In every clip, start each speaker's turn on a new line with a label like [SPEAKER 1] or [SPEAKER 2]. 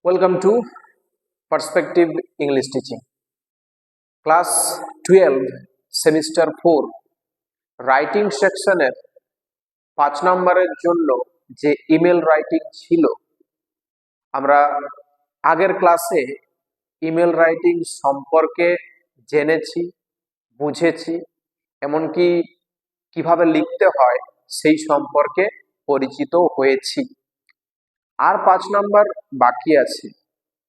[SPEAKER 1] Welcome to Perspective English Teaching. Class 12 Semester 4 writing সেকশনের 5 নম্বরের জন্য যে ইমেল রাইটিং ছিল, আমরা আগের ক্লাসে ইমেল রাইটিং সম্পর্কে জেনেছি, বুঝেছি, এমনকি কিভাবে লিখতে হয় সেই সম্পর্কে পরিচিত হয়েছি। আর 5 নম্বর বাকি আছে।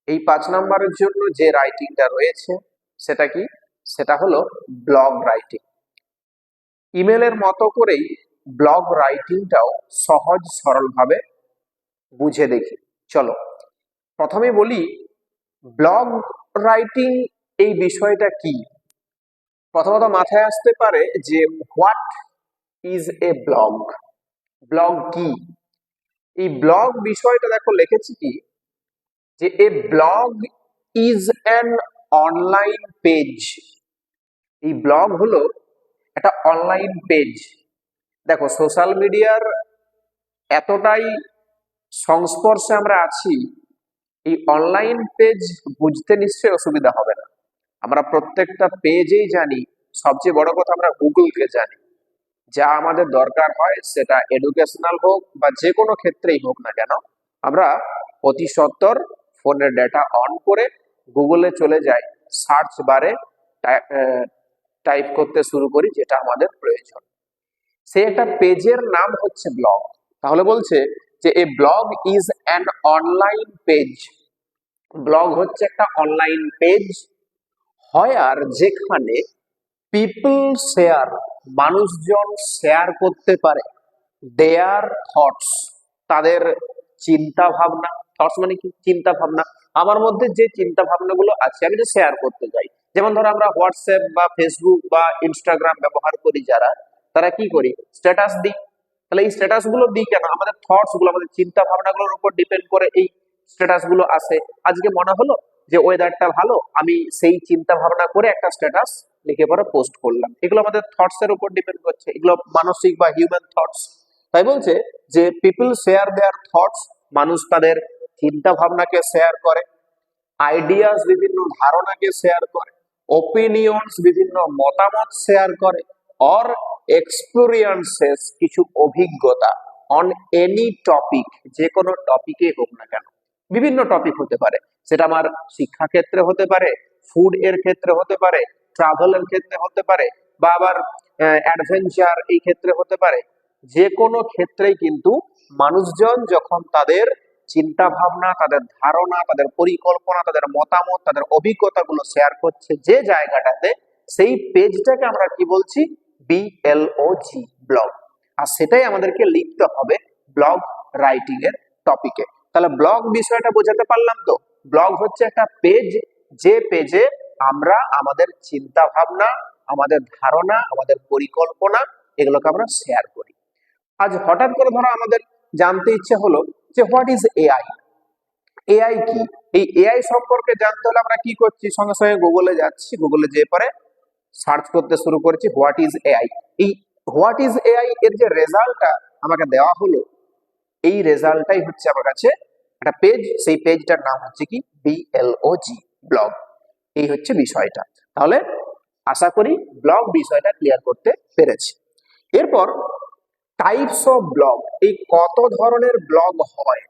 [SPEAKER 1] এই 5 নম্বরের জন্য যে রাইটিংটা রয়েছে সেটা কি? সেটা হলো ব্লগ রাইটিং। ইমেলের মতো করেই ব্লগ রাইটিংটাও সহজ সরলভাবে বুঝে দেখি। চলো প্রথমে বলি ব্লগ রাইটিং এই বিষয়টা কি। প্রথমত মাথায় আসতে পারে যে what is a blog, blog কি। এই ব্লগ বিষয়টা দেখো লিখেছি কি, যে a blog is an online page. এই ব্লগ হলো একটা অনলাইন পেজ। দেখো সোশ্যাল মিডিয়ার এতটাই সংস্পর্শে আমরা আছি, এই অনলাইন পেজ বুঝতে নিশ্চয়ই অসুবিধা হবে না। আমরা প্রত্যেকটা পেজেই জানি, সবচেয়ে বড় কথা আমরা গুগলকে জানি। যা আমাদের দরকার হয় সেটা এডুকেশনাল হোক বা যে কোনো ক্ষেত্রেই হোক না কেন, আমরা অতি সত্বর ফোনের ডেটা অন করে গুগলে চলে যাই, সার্চ বারে টাইপ করতে শুরু করি যেটা আমাদের প্রয়োজন। সেই একটা পেজের নাম হচ্ছে ব্লগ। তাহলে বলছে যে a blog is an online page. Blog হচ্ছে একটা অনলাইন পেজ হয় আর যেখানে পিপল শেয়ার, মানুষজন শেয়ার করতে পারে দেয়ার থটস, তাদের চিন্তা ভাবনা। থটস মানে কি? চিন্তা ভাবনা। আমার মধ্যে যে চিন্তা ভাবনাগুলো আছে আমি যে শেয়ার করতে চাই। যেমন ধরো আমরা হোয়াটসঅ্যাপ বা ফেসবুক বা ইনস্টাগ্রাম ব্যবহার করি যারা, তারা কি করি? স্ট্যাটাস দিই। তাহলে এই স্ট্যাটাস গুলো দিই কেন? আমাদের থটস গুলো, আমাদের চিন্তা ভাবনাগুলোর উপর ডিপেন্ড করে এই স্ট্যাটাস গুলো আসে। আজকে মনে হলো যে ওয়েদারটা ভালো, আমি সেই চিন্তা ভাবনা করে একটা স্ট্যাটাস লিখে পরে পোস্ট করলাম। এগুলো আমাদের থটস এর উপর ডিপেন্ড করছে, এগুলো মানসিক বা হিউম্যান থটস। তাই বলছে যে পিপল শেয়ার দেয়ার থটস, মানুষ তাদের চিন্তা ভাবনাকে শেয়ার করে, আইডিয়াস বিভিন্ন ধারণাকে শেয়ার করে, ওপিনিয়নস বিভিন্ন মতামত শেয়ার করে, অর এক্সপেরিয়েন্সেস কিছু অভিজ্ঞতা, অন এনি টপিক, যে কোনো টপিকে হোক না কেন। বিভিন্ন টপিক হতে পারে, সেটা আমার শিক্ষা ক্ষেত্রে হতে পারে, ফুড এর ক্ষেত্রে হতে পারে, ট্রাভেলের ক্ষেত্রে হতে পারে, বা আবার অ্যাডভেঞ্চার এই ক্ষেত্রে হতে পারে। যে কোনো ক্ষেত্রেই কিন্তু মানুষজন যখন তাদের চিন্তা ভাবনা, তাদের ধারণা, তাদের পরিকল্পনা, তাদের মতামত, তাদের অভিজ্ঞতাগুলো শেয়ার করছে যে জায়গাটাতে, সেই পেজটাকে আমরা কি বলছি? BLOG, blog. আর সেটাই আমাদেরকে লিখতে হবে ব্লগ রাইটিং এর টপিকে। তাহলে ব্লগ বিষয়টা বোঝাতে পারলাম তো। ব্লগ হচ্ছে একটা পেজ, যে পেজে আমরা আমাদের চিন্তা ভাবনা, আমাদের ধারণা, আমাদের পরিকল্পনা এগুলোকে আমরা শেয়ার করি। আজ হঠাৎ করে ধরো আমাদের জানতে ইচ্ছে হলো যে হোয়াট ইজ এআই। এআই কি? এই এআই সম্পর্কে জানতে হলে আমরা কি করছি? সঙ্গে সঙ্গে গুগলে যাচ্ছি, গুগলে যেয়ে পরে সার্চ করতে শুরু করেছি হোয়াট ইজ এআই। এই হোয়াট ইজ এআই এর যে রেজাল্টটা আমাকে দেওয়া হলো, এই রেজাল্টটাই হচ্ছে আমার কাছে একটা পেজ। সেই পেজটার নাম হচ্ছে কি? BLOG, blog. এই হচ্ছে বিষয়টা। তাহলে আশা করি ব্লগ বিষয়টা ক্লিয়ার করতে পেরেছি। এরপর টাইপস অফ ব্লগ। এই কত ধরনের ব্লগ হয়,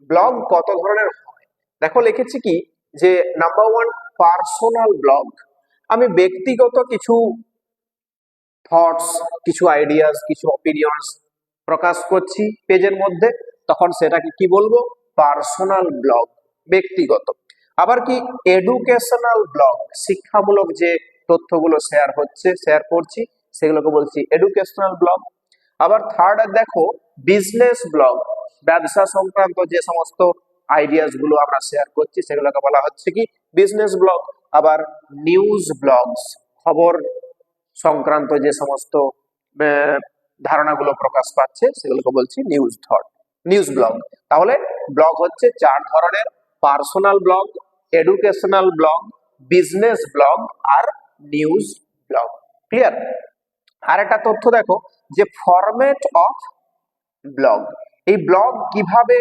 [SPEAKER 1] ব্লগ কত ধরনের হয়। দেখো লিখেছি কি, যে নাম্বার 1 পার্সোনাল ব্লগ। আমি ব্যক্তিগত কিছু থটস, কিছু আইডিয়াস, কিছু অপিনিয়নস প্রকাশ করছি পেজের মধ্যে, তখন সেটাকে কি বলবো? পার্সোনাল ব্লগ, ব্যক্তিগত। আবার কি এডুকেশনাল ব্লগ, শিক্ষামূলক যে তথ্যগুলো শেয়ার হচ্ছে, শেয়ার করছি, সেগুলোকে বলছি এডুকেশনাল ব্লগ। আবার থার্ড দেখো বিজনেস ব্লগ, ব্যবসা সংক্রান্ত যে সমস্ত আইডিয়াস গুলো আমরা শেয়ার করছি সেগুলোকে বলা হচ্ছে কি? Business blog. আবার নিউজ ব্লগস, খবর সংক্রান্ত যে সমস্ত ধারণাগুলো প্রকাশ পাচ্ছে সেগুলোকে বলছি নিউজ ব্লগ। তাহলে ব্লগ হচ্ছে 4 ধরনের: personal blog, educational blog, business blog আর নিউজ ব্লগ। ক্লিয়ার? আর একটা তথ্য দেখো, যে ফরম্যাট অফ ব্লগ। এই ব্লগ কিভাবে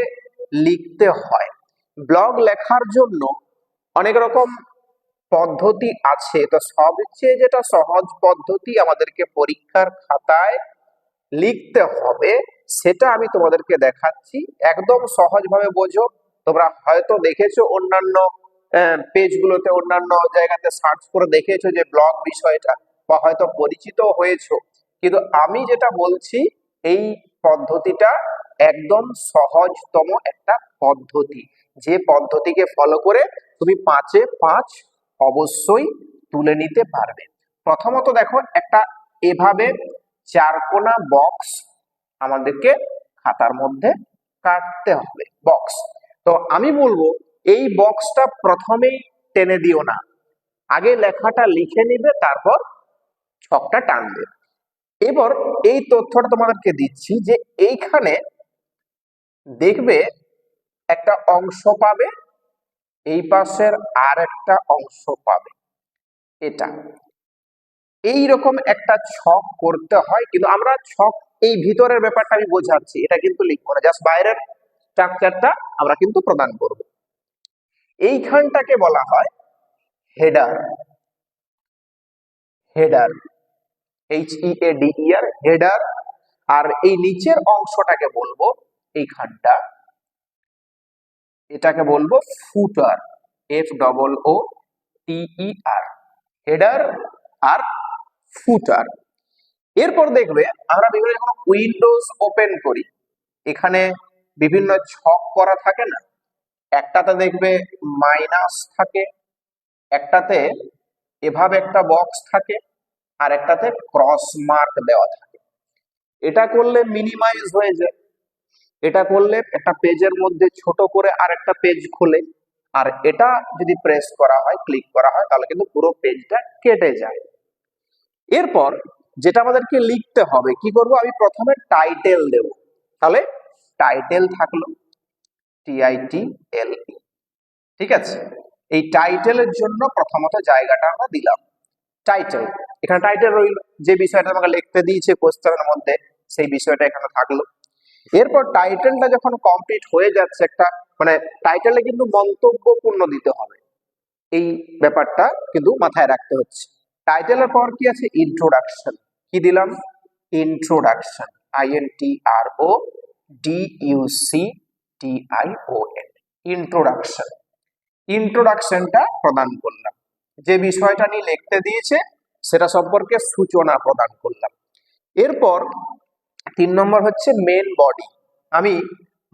[SPEAKER 1] লিখতে হয়, ব্লগ লেখার জন্য অনেক রকম পদ্ধতি আছে, তো সবচেয়ে যেটা সহজ পদ্ধতি আমাদেরকে পরীক্ষার খাতায় লিখতে হবে সেটা আমি তোমাদেরকে দেখাচ্ছি, একদম সহজভাবে বোঝো। তোমরা হয়তো দেখেছো অন্যান্য পেজগুলোতে, অন্যান্য জায়গাতে সার্চ করে দেখেছো যে ব্লগ বিষয়টা, বা হয়তো পরিচিত হয়েছো, কিন্তু আমি যেটা বলছি এই পদ্ধতিটা একদম সহজতম একটা পদ্ধতি, যে পদ্ধতিকে ফলো করে তুমি 5-এ 5 অবশ্যই তুলে নিতে পারবে। প্রথমত দেখো, একটা এভাবে চারকোনা বক্স আমাদেরকে খাতার মধ্যে কাটতে হবে, বক্স। তো আমি বলবো এই বক্সটা প্রথমেই টেনে দিও না, আগে লেখাটা লিখে নিবে, তারপর ছকটা টানবে। এবার এই তথ্যটা তোমাদেরকে দিচ্ছি যে এইখানে দেখবে একটা অংশ পাবে, এই পাশের আর একটা অংশ পাবে, এটা এইরকম একটা ছক করতে হয়। কিন্তু আমরা ছক, এই ভিতরের ব্যাপারটা আমি বোঝাচ্ছি, এটা কিন্তু লিখবো না, জাস্ট বাইরের স্ট্রাকচারটা আমরা কিন্তু প্রদান করব। এইখানটাকে বলা হয় হেডার, হেডার, HEADER, হেডার। আর এই নিচের অংশটাকে বলবো, এইখানটা, এটাকে বলবো ফুটার, FOOTER, হেডার আর ফুটার। এরপর দেখবে আমরা বিভিন্ন যখন উইন্ডোজ ওপেন করি, এখানে বিভিন্ন ছক করা থাকে না, একটাতে দেখবে মাইনাস থাকে, একটাতে এভাবে একটা বক্স থাকে, আর একটাতে ক্রস মার্ক দেওয়া থাকে। এটা করলে মিনিমাইজ হয়ে যায়, এটা করলে একটা পেজের মধ্যে ছোট করে আর একটা পেজ খোলে, আর এটা যদি প্রেস করা হয়, ক্লিক করা হয়, তাহলে কিন্তু পুরো পেজটা কেটে যায়। এরপর যেটা আমাদেরকে লিখতে হবে, কি করব, আমি প্রথমে টাইটেল দেব, তাহলে টাইটেল থাকলো, TITLE, ঠিক আছে। এই টাইটেলের জন্য প্রথমত জায়গাটা আমরা দিলাম টাইটেল, এখানে টাইটেল রইল, যে বিষয়টা আমাকে লিখতে দিয়েছে কোশ্চেনের মধ্যে সেই বিষয়টা এখানে থাকলো। এরপর টাইটেলটা যখন কমপ্লিট হয়ে যাচ্ছে, একটা মানে টাইটেলে কিন্তু মন্তব্যপূর্ণ দিতে হবে, এই ব্যাপারটা কিন্তু মাথায় রাখতে হচ্ছে। টাইটেলের পর কি আছে, ইন্ট্রোডাকশন, কি দিলাম, ইন্ট্রোডাকশন, INTRODUCTION, ইন্ট্রোডাকশন। ইন্ট্রোডাকশনটা প্রদান করলাম, যে বিষয়টা নিয়ে লিখতে দিয়েছে সেটা সম্পর্কে সূচনা প্রদান করলাম। এরপর 3 নম্বর হচ্ছে মেন বডি, আমি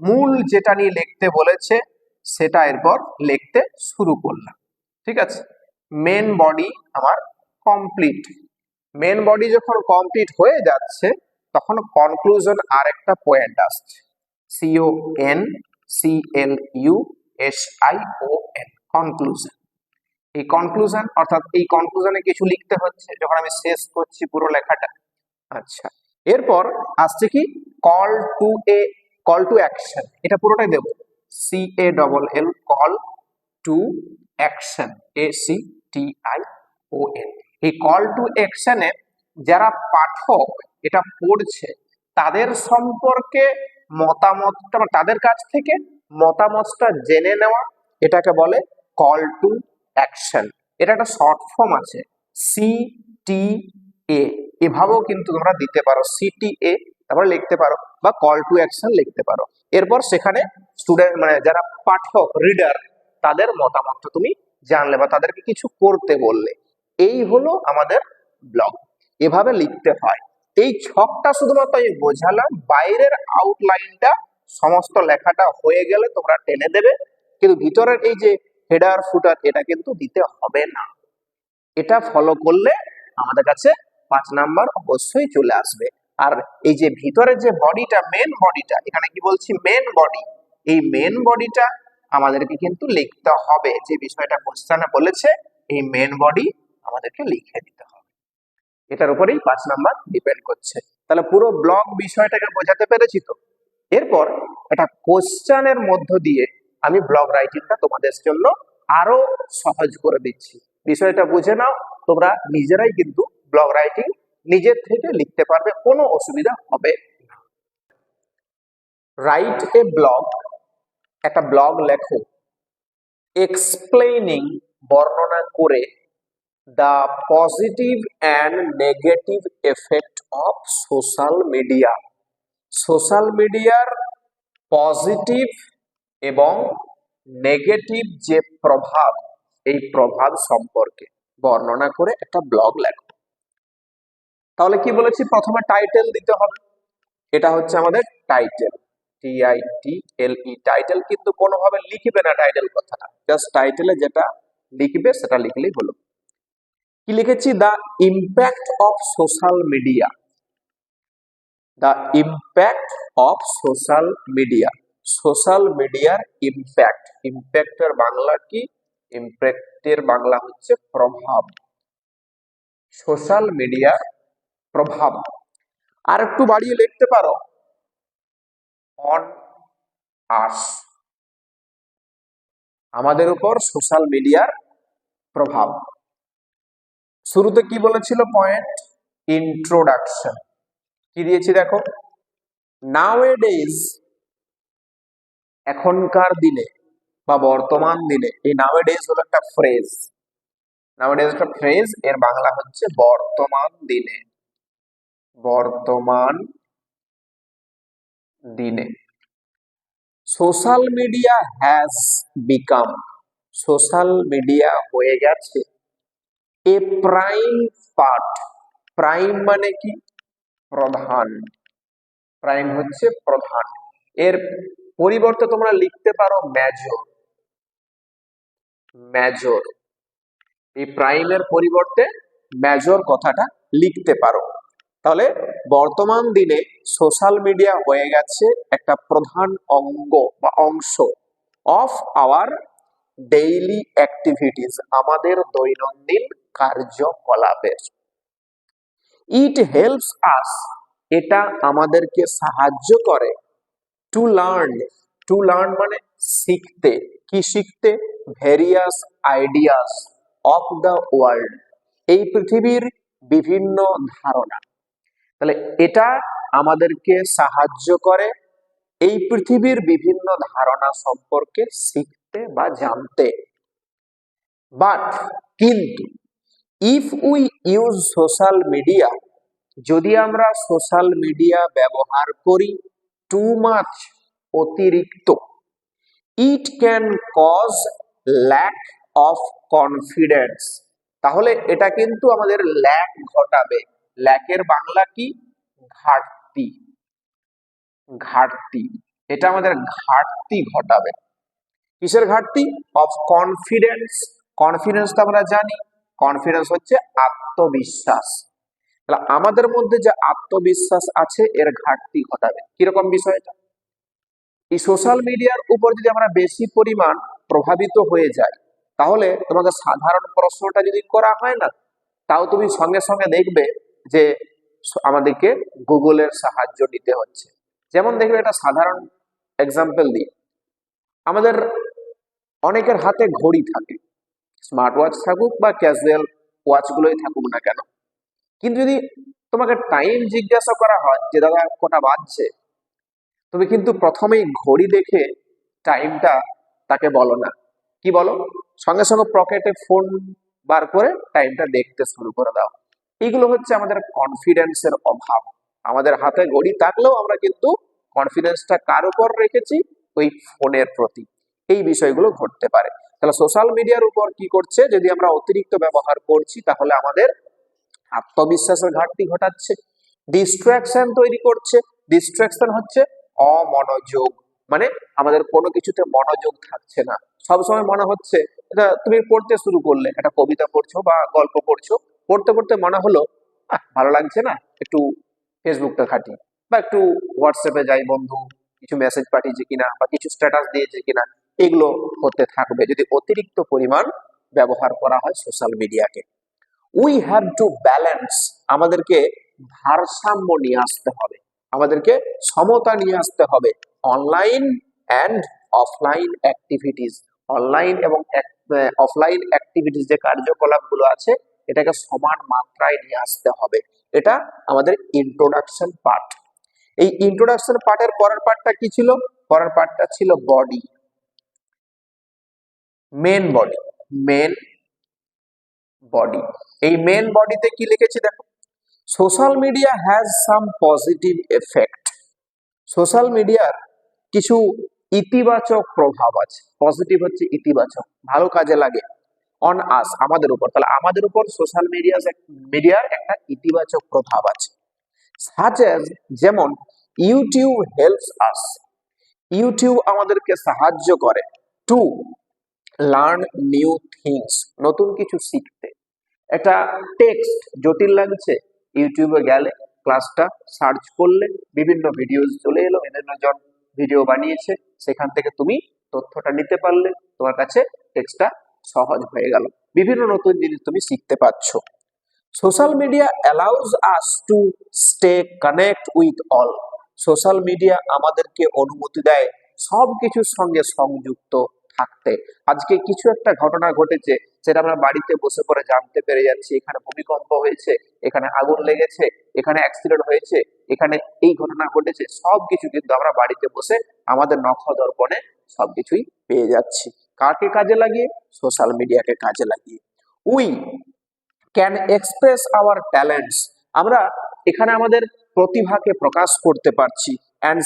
[SPEAKER 1] মূল যেটা নিয়ে লিখতে বলেছে সেটা এরপর লিখতে শুরু করলাম, ঠিক আছে। মেন বডি আমার কমপ্লিট, মেন বডি যখন কমপ্লিট হয়ে যাচ্ছে তখন কনক্লুশন আর একটা পয়েন্ট আসছে, CONCLUSION, কনক্লুশন। এই কনক্লুশন অর্থাৎ এই কনক্লুশনে কিছু লিখতে হচ্ছে যখন আমি শেষ করছি পুরো লেখাটা। আচ্ছা, এরপর আসছে কি, কল টু অ্যাকশন, এটা পুরোটাই দেব, CALL, call to action, ACTION। এই কল টু অ্যাকশনে যারা পাঠক এটা পড়ছে তাদের সম্পর্কে মতামতটা, তাদের কাছ থেকে মতামতটা জেনে নেওয়া, এটাকে বলে কল টু অ্যাকশন। এটা একটা শর্ট ফর্ম আছে, CTA, এভাবেও কিন্তু তোমরা দিতে পারো, CTA তারপরে লিখতে পারো, বা কল টু অ্যাকশন লিখতে পারো। এরপর সেখানে স্টুডেন্ট মানে যারা পাঠক, রিডার, তাদের মতামতটা তুমি জানলে বা তাদেরকে কিছু করতে বললে। এই হলো আমাদের ব্লগ, এভাবে লিখতে হয়। এই ছকটা শুধুমাত্র আমি বোঝালাম, বাইরের আউটলাইনটা সমস্ত লেখাটা হয়ে গেলে তোমরা টেনে দেবে, কিন্তু ভিতরের এই যে হেডার ফুটার এটা কিন্তু দিতে হবে না। এটা ফলো করলে আমাদের কাছে 5 নাম্বার অবশ্যই চলে আসবে। আর এই যে ভিতরের যে বডিটা, মেন বডিটা, এখানে কি বলছি, মেন বডি, এই মেন বডিটা আমাদেরকে কিন্তু লিখতে হবে, যে বিষয়টা কোশ্চেনে বলেছে এই মেন বডি আমাদেরকে লিখে দিতে হবে, এটার উপরেই 5 নাম্বার ডিপেন্ড করছে। তাহলে পুরো ব্লগ বিষয়টাকে বোঝাতে পেরেছি তো। এরপর একটা কোশ্চেনের মধ্য দিয়ে আমি ব্লগ রাইটিংটা তোমাদের জন্য আরো সহজ করে দিচ্ছি, বিষয়টা বুঝে নাও, তোমরা নিজেরাই কিন্তু ব্লগ রাইটিং নিজের থেকে লিখতে পারবে, কোনো অসুবিধা হবে না। রাইট এ ব্লগ, একটা ব্লগ লেখো এক্সপ্লেইনিং বর্ণনা করে the positive and negative effect of social media, social মিডিয়ার পজিটিভ এবং নেগেটিভ যে প্রভাব, এই প্রভাব সম্পর্কে বর্ণনা করে একটা ব্লগ লেখো। তাহলে কি বলেছি, প্রথমে টাইটেল দিতে হবে, এটা হচ্ছে আমাদের টাইটেল, TITLE টাইটেল, কিন্তু কোনোভাবে লিখবে না টাইটেল কথাটা, জাস্ট টাইটেলে যেটা লিখবে সেটা লিখলেই হলো। কি লিখেছি, the impact of social media, the impact of social media, social মিডিয়ার ইম্প্যাক্ট, ইম্প্যাক্টের বাংলা কি, ইম্প্যাক্টের বাংলা হচ্ছে প্রভাব, সোশ্যাল মিডিয়ার প্রভাব। আর একটু বাড়িয়ে লিখতে পারো অন আস, আমাদের উপর সোশ্যাল মিডিয়ার প্রভাব। শুরুতে কি বলেছিল পয়েন্ট, ইন্ট্রোডাকশন, কি দিয়েছি দেখো, নাওএডেজ, এখনকার দিনে বা বর্তমান দিনে, এই নাওএডেজ হলো একটা ফ্রেজ, নাওএডেজ একটা ফ্রেজ, এর বাংলা হচ্ছে বর্তমান দিনে, বর্তমান দিনে। Social media has become, social media হয়ে গেছে এ প্রাইম পার্ট, প্রাইম মানে কি, প্রধান, প্রাইম হচ্ছে প্রধান, এর পরিবর্তে তোমরা লিখতে পারো মেজর, মেজর, এই প্রাইমের পরিবর্তে মেজর কথাটা লিখতে পারো। তাহলে বর্তমান দিনে সোশ্যাল মিডিয়া হয়ে গেছে একটা প্রধান অঙ্গ বা অংশ অফ আওয়ার ডেইলি অ্যাক্টিভিটিস, আমাদের দৈনন্দিন কার্যকলাপের। ইট হেল্পস আস, এটা আমাদেরকে সাহায্য করে, টু লার্ন, টু লার্ন মানে শিখতে, কি শিখতে, various ideas of the world, এই পৃথিবীর বিভিন্ন ধারণা। তাহলে এটা আমাদেরকে সাহায্য করে এই পৃথিবীর বিভিন্ন ধারণা সম্পর্কে শিখতে বা জানতে। বাট কিন্তু if we use social media, যদি আমরা সোশ্যাল মিডিয়া ব্যবহার করি টু মাচ, অতিরিক্ত, it can cause lack of confidence, তাহলে এটা কিন্তু আমাদের ল্যাক ঘটাবে, ল্যাকের বাংলা কি, ঘাটতি, ঘাটতি, এটা আমাদের ঘাটতি ঘটাবে, কিসের ঘাটতি, অফ কনফিডেন্স, কনফিডেন্স তো আমরা জানি, কনফিডেন্স হচ্ছে আত্মবিশ্বাস, তাহলে আমাদের মধ্যে যে আত্মবিশ্বাস আছে এর ঘাটতি ঘটাবে। কিরকম বিষয়টা, এই সোশ্যাল মিডিয়ার উপর যদি আমরা বেশি পরিমাণ প্রভাবিত হয়ে যাই, তাহলে তোমাকে সাধারণ প্রশ্নটা যদি করা হয় না, তাও তুমি সঙ্গে সঙ্গে দেখবে যে আমাদেরকে গুগলের সাহায্য নিতে হচ্ছে। যেমন দেখবে একটা সাধারণ এক্সাম্পল দিই, আমাদের অনেকের হাতে ঘড়ি থাকে, স্মার্ট ওয়াচ থাকুক বা ক্যাজুয়াল ওয়াচ গুলোই থাকুক না কেন, কিন্তু যদি তোমাকে টাইম জিজ্ঞাসা করা হয় যে দাদা কটা বাজছে, তুমি কিন্তু প্রথমেই ঘড়ি দেখে টাইমটা তাকে বলো না, কি বলো, সঙ্গে সঙ্গে পকেটে ফোন বার করে টাইমটা দেখতে শুরু করে দাও। এইগুলো হচ্ছে আমাদের কনফিডেন্সের অভাব, আমাদের হাতে ঘড়ি থাকলেও আমরা কিন্তু কনফিডেন্সটা কার উপর রেখেছি, ওই ফোনের প্রতি, এই বিষয়গুলো ঘটতে পারে। তাহলে সোশ্যাল মিডিয়ার উপর কি করছে, যদি আমরা অতিরিক্ত ব্যবহার করছি তাহলে আমাদের আত্মবিশ্বাসের ঘাটতি ঘটাচ্ছে, ডিস্ট্রাকশন তৈরি করছে, ডিস্ট্রাকশন হচ্ছে অমনোযোগ, মানে আমাদের কোনো কিছুতে মনোযোগ থাকছে না, সবসময় মনে হচ্ছে, এটা তুমি পড়তে শুরু করলে, একটা কবিতা পড়ছো বা গল্প পড়ছো, পড়তে পড়তে মনে হলো ভালো লাগছে না, একটু ফেসবুকটা ঘাঁটি বা একটু হোয়াটসঅ্যাপে যাই, বন্ধু কিছু মেসেজ পাঠিয়েছে কিনা বা কিছু স্ট্যাটাস দিয়েছে কিনা, এগুলো হতে থাকবে যদি অতিরিক্ত পরিমাণ ব্যবহার করা হয় সোশ্যাল মিডিয়াকে। উই হ্যাভ টু ব্যালেন্স, আমাদেরকে ভারসাম্য নিয়ে আসতে হবে, আমাদেরকে সমতা নিয়ে আসতে হবে, online and offline activities, online এবং অফলাইন অ্যাক্টিভিটিস যে কার্যকলাপগুলো আছে এটাকে সমান মাত্রায় নিয়ে আসতে হবে। এটা আমাদের ইন্ট্রোডাকশন পার্ট। এই ইন্ট্রোডাকশন পার্টের পরের পার্টটা কি ছিল, পরের পার্টটা ছিল body, main body, main body, এই মেন বডিতে কি লিখেছি দেখো, social media has some positive effect. Social মিডিয়ার কিছু ইতিবাচক প্রভাব আছে, পজিটিভ হচ্ছে ইতিবাচক, ভালো কাজে লাগে, অন আস আমাদের উপর, তাহলে আমাদের উপর সোশ্যাল মিডিয়ার একটা ইতিবাচক প্রভাব আছে। সাচ এজ যেমন ইউটিউব হেল্পস আস, ইউটিউব আমাদেরকে সাহায্য করে টু লার্ন নিউ থিংস, নতুন কিছু শিখতে। একটা টেক্সট জটিল লাগছে, ইউটিউবে গেলে ক্লাসটা সার্চ করলে বিভিন্ন ভিডিও চলে এলো, বিভিন্ন জন ভিডিও বানিয়েছে, সেখান থেকে তুমি তথ্যটা নিতে পারলে, তোমার কাছে টেক্সটটা সহজ হয়ে গেল, বিভিন্ন নতুন জিনিস তুমি শিখতে পারছো। Social media allows us to stay connect with all, social media আমাদেরকে অনুমতি দেয় সব কিছুর সঙ্গে সংযুক্ত থাকতে। আজকে কিছু একটা ঘটনা ঘটেছে, সেটা আমরা বাড়িতে বসে পড়ে জানতে পেরে যাচ্ছি, এখানে ভূমিকম্প হয়েছে, এখানে আগুন লেগেছে, এখানে অ্যাক্সিডেন্ট হয়েছে, এখানে এই ঘটনা ঘটেছে, সবকিছু কিন্তু আমরা বাড়িতে বসে আমাদের নখ দর্পণে সবকিছুই পেয়ে যাচ্ছি। কাকে কাজে লাগিয়ে? সোশ্যাল মিডিয়াকে কাজে লাগিয়ে। We can express hour talents, আমরা এখানে আমাদের প্রতিভাকে প্রকাশ করতে পারছি, অ্যান্ড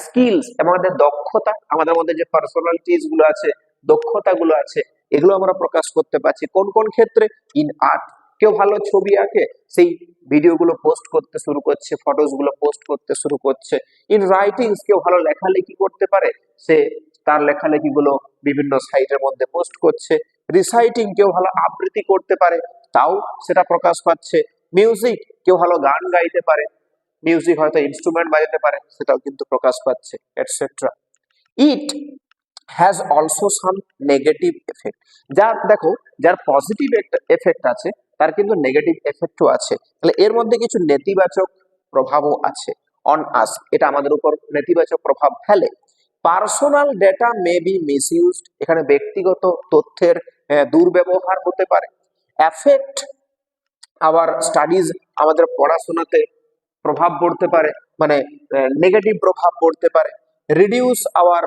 [SPEAKER 1] স্কিলস আমাদের দক্ষতা, আমাদের মধ্যে যে পার্সোনালিটিস গুলো আছে, দক্ষতাগুলো আছে, এগুলো আমরা প্রকাশ করতে পারছি। কোন কোন ক্ষেত্রে? ইন আর্ট, কেউ ভালো ছবি আঁকে, সেই ভিডিওগুলো পোস্ট করতে শুরু করছে, ফটোস গুলো পোস্ট করতে শুরু করছে। ইন রাইটিংস, কেউ ভালো লেখালেখি করতে পারে, সে তার লেখালেখিগুলো বিভিন্ন সাইটের মধ্যে পোস্ট করছে। রিসাইটিং, কেউ ভালো আবৃত্তি করতে পারে, তাও সেটা প্রকাশ পাচ্ছে। মিউজিক, কেউ ভালো গান গাইতে পারে, মিউজিক হয়তো ইনস্ট্রুমেন্ট বাজাতে পারে, সেটাও কিন্তু প্রকাশ পাচ্ছে, etcetera. It has also some negative effect, যার দেখো যার পজিটিভ এফেক্ট আছে, তার কিন্তু নেগেটিভ এফেক্টও আছে, তাহলে এর মধ্যে কিছু নেতিবাচক প্রভাবও আছে। অন আস, এটা আমাদের উপর নেতিবাচক প্রভাব ফেলে। Personal data may be misused, এখানে ব্যক্তিগত তথ্যের দুর্ব্যবহার হতে পারে। অ্যাফেক্ট আওয়ার স্টাডিজ, আমাদের পড়াশোনাতে প্রভাব পড়তে পারে, মানে নেগেটিভ প্রভাব পড়তে পারে। রিডিউস আওয়ার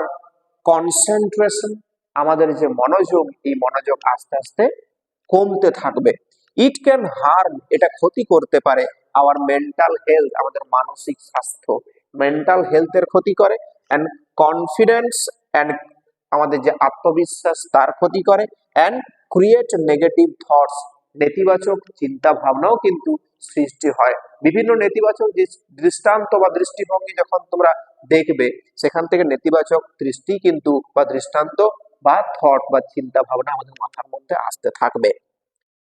[SPEAKER 1] কনসেন্ট্রেশন, আমাদের যে মনোযোগ, এই মনোযোগ আস্তে আস্তে কমতে থাকবে। ইট ক্যান হার্ম, এটা ক্ষতি করতে পারে আওয়ার মেন্টাল হেলথ, আমাদের মানসিক স্বাস্থ্য, মেন্টাল হেলথের ক্ষতি করে। অ্যান্ড কনফিডেন্স, অ্যান্ড আমাদের যে আত্মবিশ্বাস তার ক্ষতি করে। অ্যান্ড ক্রিয়েট নেগেটিভ থটস, নেতিবাচক চিন্তা ভাবনাও কিন্তু সৃষ্টি হয়। বিভিন্ন নেতিবাচক দৃষ্টান্ত বা দৃষ্টিভঙ্গি যখন তোমরা দেখবে, সেখান থেকে নেতিবাচক দৃষ্টি কিন্তু বা দৃষ্টান্ত বা থট বা চিন্তা ভাবনা আমাদের মাথার মধ্যে আসতে থাকবে।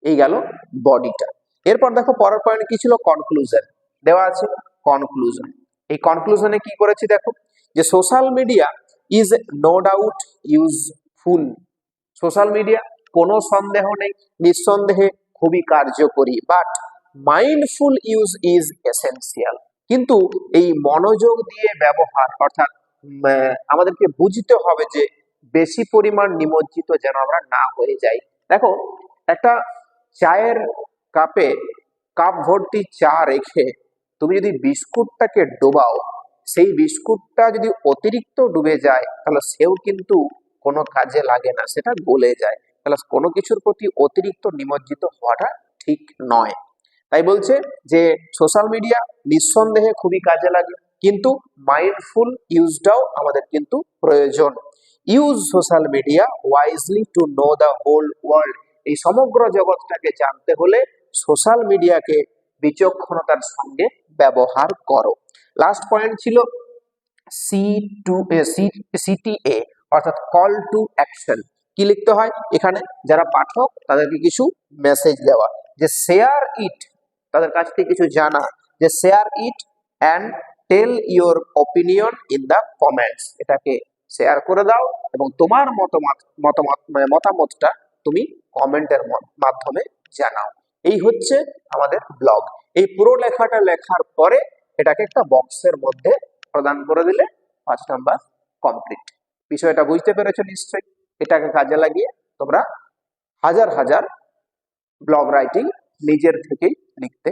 [SPEAKER 1] এই গেল বডিটা। এরপর দেখো পরের পয়েন্ট কি ছিল, কনক্লুশন দেওয়া আছে। কনক্লুশন, এই কনক্লুশনে কি করেছি দেখো, যে social media is no doubt useful, social media কোনো সন্দেহ নেই, নিঃসন্দেহে খুবই কার্যকরী, but mindful use is essential, কিন্তু এই মনোযোগ দিয়ে ব্যবহার, অর্থাৎ আমাদেরকে বুঝতে হবে যে বেশি পরিমাণ নিমজ্জিত যেন আমরা না হয়ে যাই। দেখো একটা চায়ের কাপে কাপ ভর্তি চা রেখে তুমি যদি বিস্কুটটাকে ডোবাও, সেই বিস্কুটটা যদি অতিরিক্ত ডুবে যায়, তাহলে সেও কিন্তু কোনো কাজে লাগে না, সেটা গলে যায়। তাহলে কোনো কিছুর প্রতি অতিরিক্ত নিমজ্জিত হওয়াটা ঠিক নয়। তাই বলছে যে সোশ্যাল মিডিয়া নিঃসন্দেহে খুবই কাজে লাগে, কিন্তু মাইন্ডফুল ইউজটাও আমাদের কিন্তু প্রয়োজন। Use social media wisely to know the whole world, এই সমগ্র জগৎটাকে জানতে হলে সোশ্যাল মিডিয়াকে বিচক্ষণতার সঙ্গে ব্যবহার করো। লাস্ট পয়েন্ট ছিল CTA, অর্থাৎ কল টু অ্যাকশন। কি লিখতে হয় এখানে? যারা পাঠক তাদেরকে কিছু মেসেজ দেওয়া, যে শেয়ার ইট, তাদের কাছ থেকে কিছু জানা, যে share it and tell your opinion in the comments, এটাকে শেয়ার করে দাও এবং তোমার মতামতটা তুমি কমেন্টের মাধ্যমে জানাও। এই হচ্ছে আমাদের ব্লগ। এই পুরো লেখাটা লেখার পরে এটাকে একটা বক্সের মধ্যে প্রদান করে দিলে 5 নাম্বার কমপ্লিট। বিষয়টা বুঝতে পেরেছো নিশ্চয়ই। এটাকে কাজে লাগিয়ে তোমরা হাজার হাজার ব্লগ রাইটিং নিজের থেকেই লিখতে